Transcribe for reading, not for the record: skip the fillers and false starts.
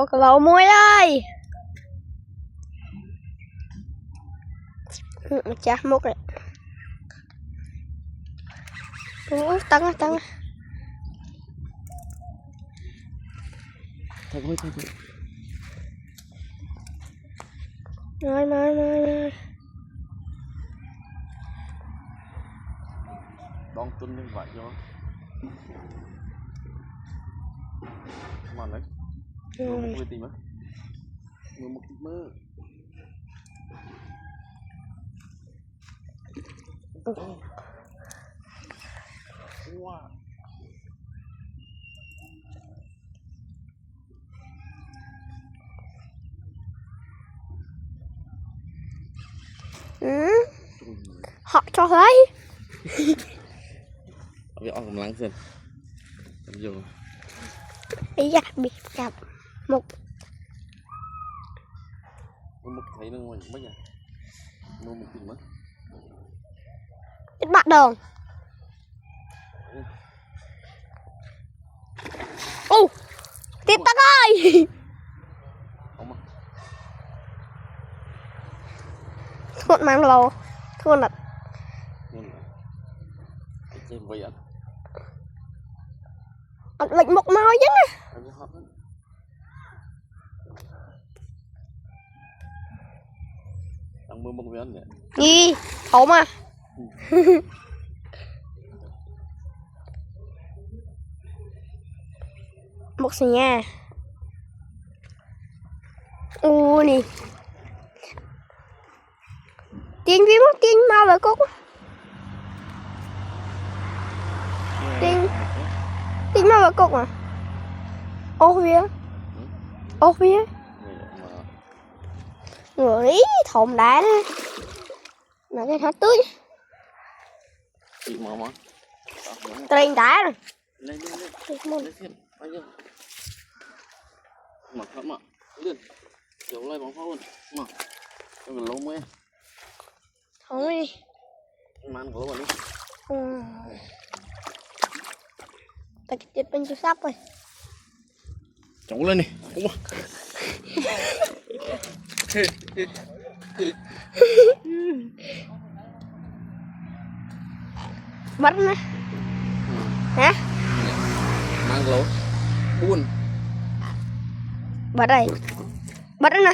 cái lẩu muối đây. Chả mốc đấy. Tăng. Thôi. Rồi. Đón tuân như vậy cho mà lấy mưa tìm á mưa một tí mưa wow. Họ cho lấy. Bây giờ cầm lăng xem vô Bây giờ bị gặp một thấy nó ngoài mấy nhà mua một tiền mất ít bắt đầu. Tiếp tắc ơi. Thuận mang lầu thuận là trên bây giờ lệnh một nói chứ nè. Đang mưa một miếng nhỉ Gì thấu mà. Một xì nha. Nè tiên mau về cúc tiên mau về cúc à. Ô phía người thộn đá đó là cái hết tưới tên đá rồi lên mặc lắm ạ lên kiểu lại bóng pháo luôn mà cái lâu mới không đi mang của bạn đi ta chụp bên chú sắp rồi chống lên đi cũng bắt nè hả mang lỗ buồn bắt đây nè